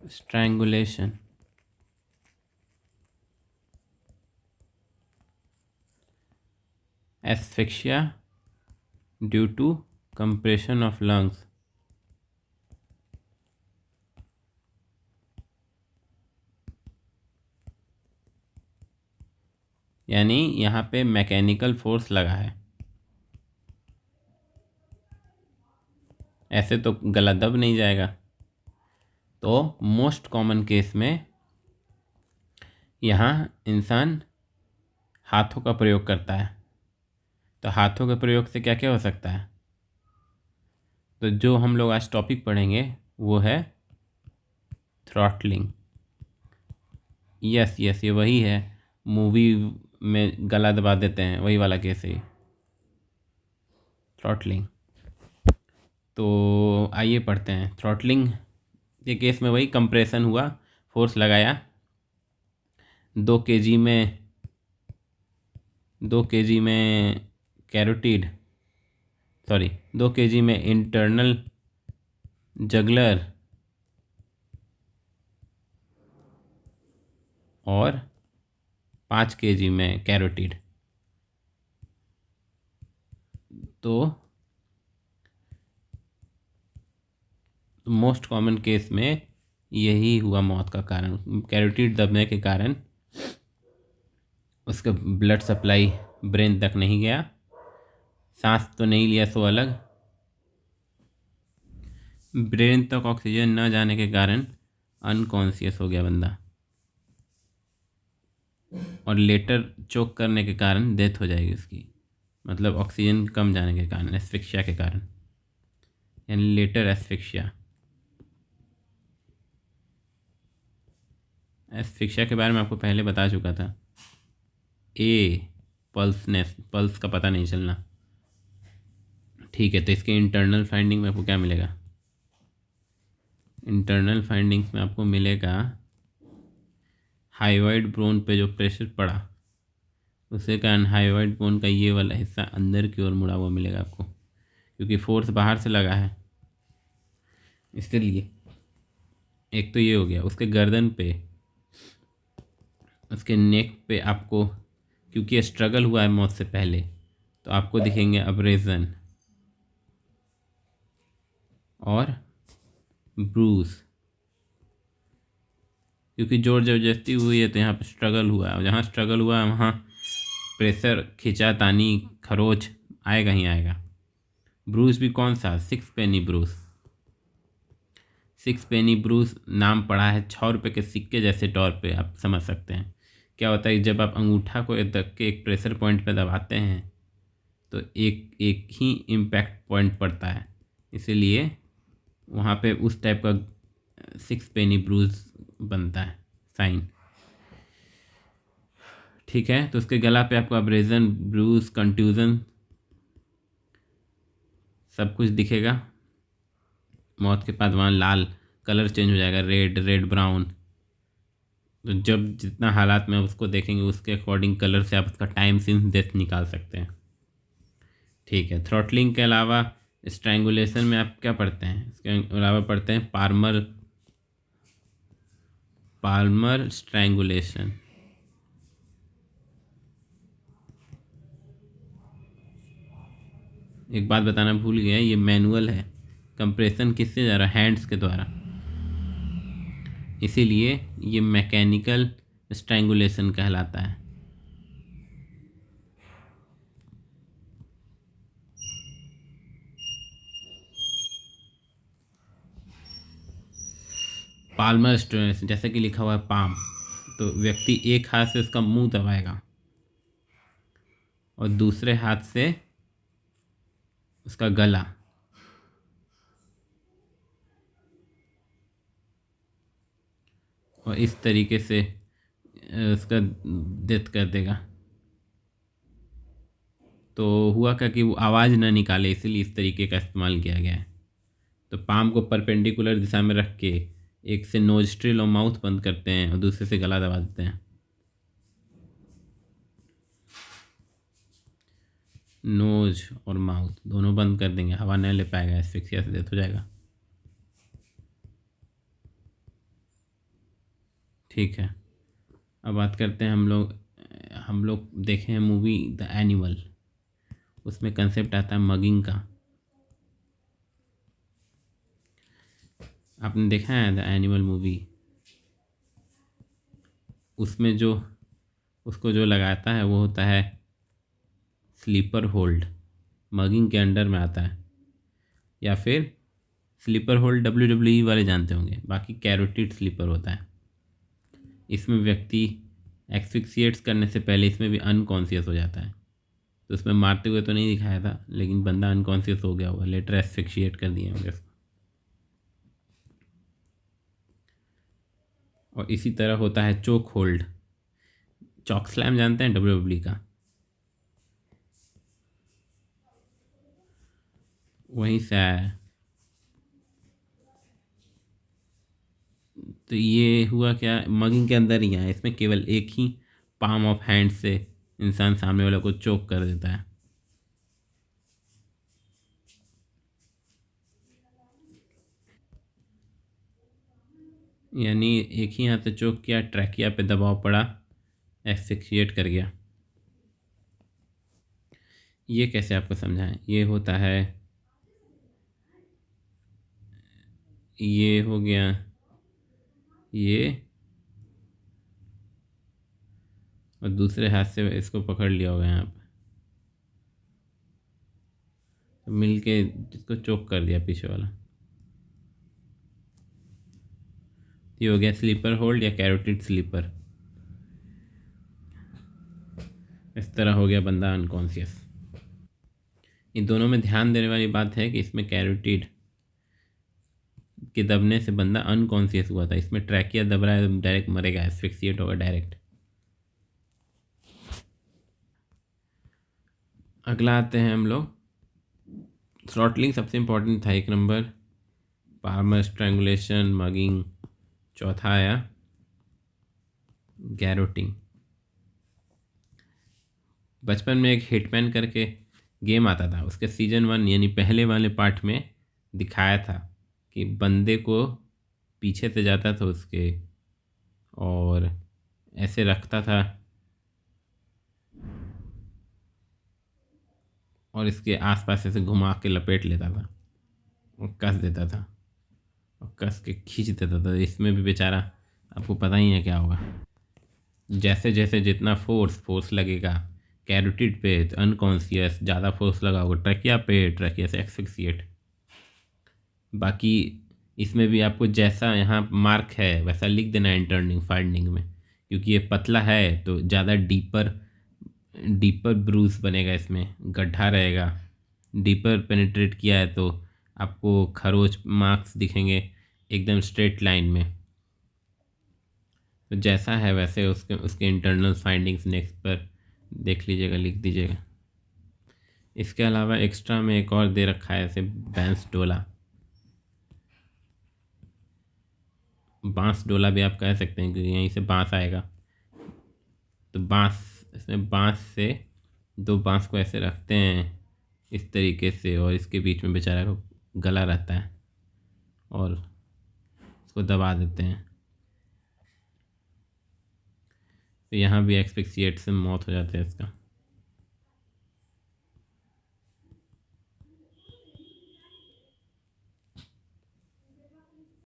strangulation, asphyxia due to compression of lungs, यानी यहाँ पे मैकेनिकल फोर्स लगा है। ऐसे तो गला दब नहीं जाएगा। तो मोस्ट कॉमन केस में यहाँ इंसान हाथों का प्रयोग करता है। तो हाथों के प्रयोग से क्या क्या हो सकता है? तो जो हम लोग आज टॉपिक पढ़ेंगे वो है थ्रॉटलिंग। यस यस, ये वही है, मूवी में गला दबा देते हैं, वही वाला केस है थ्रॉटलिंग। तो आइए पढ़ते हैं। थ्रॉटलिंग के केस में वही कंप्रेशन हुआ, फोर्स लगाया, 2 kg में कैरोटिड, सॉरी 2 kg में इंटरनल जगलर और 5 kg में कैरोटिड। तो मोस्ट कॉमन केस में यही हुआ मौत का कारण। कैरोटिड दबने के कारण उसका ब्लड सप्लाई ब्रेन तक नहीं गया, सांस तो नहीं लिया सो अलग, ब्रेन तक ऑक्सीजन न जाने के कारण अनकॉन्शियस हो गया बंदा, और लेटर चोक करने के कारण डेथ हो जाएगी उसकी, मतलब ऑक्सीजन कम जाने के कारण, एस्फिक्सिया के कारण, यानी लेटर एस्फिक्सिया। एस्फिक्सिया के बारे में आपको पहले बता चुका था। पल्स का पता नहीं चलना। ठीक है, तो इसके इंटरनल फाइंडिंग में आपको क्या मिलेगा? इंटरनल फाइंडिंग्स में आपको मिलेगा हाइवाइड बोन पे जो प्रेशर पड़ा उसके कारण हाइवाइड बोन का ये वाला हिस्सा अंदर की ओर मुड़ा हुआ मिलेगा आपको, क्योंकि फोर्स बाहर से लगा है इसलिए। एक तो ये हो गया। उसके गर्दन पे, उसके नेक पे आपको, क्योंकि स्ट्रगल हुआ है मौत से पहले, तो आपको दिखेंगे अब्रेजन और ब्रूस, क्योंकि जोर जबरदस्ती हुई है तो यहाँ पे स्ट्रगल हुआ है, और जहाँ स्ट्रगल हुआ है वहाँ प्रेशर, खिंचा तानी, खरोच आएगा ही आएगा। ब्रूस भी कौन सा? 6 पेनी ब्रूस। 6 पेनी ब्रूस नाम पड़ा है 6 रुपये के सिक्के जैसे तौर पे आप समझ सकते हैं। क्या होता है, जब आप अंगूठा को दब के एक प्रेशर पॉइंट पे दबाते हैं तो एक एक ही इम्पैक्ट पॉइंट पड़ता है, इसीलिए वहाँ पे उस टाइप का 6 पेनी ब्रूस बनता है साइन। ठीक है, तो उसके गला पे आपको अब्रेजन, ब्रूस, कंट्यूजन सब कुछ दिखेगा। मौत के बाद वहाँ लाल कलर चेंज हो जाएगा, रेड ब्राउन। तो जब जितना हालात में उसको देखेंगे उसके अकॉर्डिंग कलर से आप उसका टाइम सिंस डेथ निकाल सकते हैं। ठीक है, थ्रॉटलिंग के अलावा स्ट्रैंगुलेशन में आप क्या पढ़ते हैं? इसके अलावा पढ़ते हैं पाल्मर स्ट्रैंगुलेशन। एक बात बताना भूल गया, ये मैनुअल है। कंप्रेशन किससे जा रहा है? हैंड्स के द्वारा, इसीलिए ये मैकेनिकल स्ट्रैंगुलेशन कहलाता है। पाल्मर स्ट्रैंगुलेशन, जैसे कि लिखा हुआ है पाम, तो व्यक्ति एक हाथ से उसका मुंह दबाएगा और दूसरे हाथ से उसका गला, और इस तरीके से उसका डेथ कर देगा। तो हुआ क्या कि वो आवाज़ ना निकाले, इसीलिए इस तरीके का इस्तेमाल किया गया है। तो पाम को परपेंडिकुलर दिशा में रख के एक से नोस्ट्रिल और माउथ बंद करते हैं और दूसरे से गला दबा देते हैं। नोज और माउथ दोनों बंद कर देंगे, हवा नहीं ले पाएगा, एस्फिक्सिया से डेथ हो जाएगा। ठीक है। अब बात करते हैं हम लोग देखे हैं मूवी द एनिमल। उसमें कंसेप्ट आता है मगिंग का। आपने देखा है द एनिमल मूवी? उसमें जो उसको जो लगाता है वो होता है स्लीपर होल्ड। मगिंग के अंडर में आता है। या फिर स्लीपर होल्ड WWE वाले जानते होंगे, बाकी कैरोटिड स्लीपर होता है। इसमें व्यक्ति एक्सफिक्सिएट्स करने से पहले इसमें भी अनकॉन्शियस हो जाता है। तो उसमें मारते हुए तो नहीं दिखाया था, लेकिन बंदा अनकॉन्शियस हो गया होगा, लेटर एस्फिक्शिएट कर दिए होंगे उसको। और इसी तरह होता है चोक होल्ड। चॉक स्लैम जानते हैं WWE का? वहीं से आया है। तो ये हुआ क्या, मगिंग के अंदर ही आया। इसमें केवल एक ही पाम ऑफ हैंड से इंसान सामने वाले को चोक कर देता है। यानी एक ही हाथ से चोक किया, ट्रैकिया पे दबाव पड़ा, एस्फिक्सिएट कर गया। ये कैसे आपको समझाएं? ये होता है, ये हो गया ये, और दूसरे हाथ से इसको पकड़ लिया होगा यहाँ पे, तो मिल के इसको चोक कर दिया पीछे वाला। ये हो गया स्लीपर होल्ड या कैरोटिड स्लीपर। इस तरह हो गया बंदा अनकॉन्शियस। इन दोनों में ध्यान देने वाली बात है कि इसमें कैरोटिड के दबने से बंदा अनकॉन्शियस हुआ था। इसमें ट्रैकिया दब रहा है तो डायरेक्ट मरेगा, एस्फिक्सिएट होगा डायरेक्ट। अगला आते हैं हम लोग, थ्रॉटलिंग सबसे इम्पोर्टेंट था, एक नंबर। Parmar strangulation, mugging. चौथा आया गैरोटिंग। बचपन में एक हिटमैन करके गेम आता था, उसके सीज़न 1 यानी पहले वाले पार्ट में दिखाया था कि बंदे को पीछे से जाता था उसके, और ऐसे रखता था और इसके आसपास ऐसे घुमा के लपेट लेता था और कस देता था और कस के खींच देता था। इसमें भी बेचारा, आपको पता ही है क्या होगा। जैसे जैसे जितना फोर्स लगेगा कैरोटिड पे, अनकॉन्शियस, ज़्यादा फोर्स लगा होगा ट्रकिया पे, ट्रकिया से एक्सफिक्सिएट। बाकी इसमें भी आपको जैसा यहाँ मार्क है वैसा लिख देना इंटर्निंग फाइंडिंग में, क्योंकि ये पतला है तो ज़्यादा डीपर डीपर ब्रूस बनेगा, इसमें गड्ढा रहेगा। डीपर पेनिट्रेट किया है तो आपको खरोच मार्क्स दिखेंगे एकदम स्ट्रेट लाइन में। तो जैसा है वैसे उसके उसके इंटरनल फाइंडिंग्स नेक्स्ट पर देख लीजिएगा, लिख दीजिएगा। इसके अलावा एक्स्ट्रा में एक और दे रखा है, ऐसे बांस डोला। बांस डोला भी आप कह सकते हैं, क्योंकि यहीं से बांस आएगा। तो बांस, इसमें बांस से दो बांस को ऐसे रखते हैं इस तरीके से, और इसके बीच में बेचारा को गला रहता है और उसको दबा देते हैं। तो यहाँ भी एक्सफिक्सिएट से मौत हो जाती है इसका।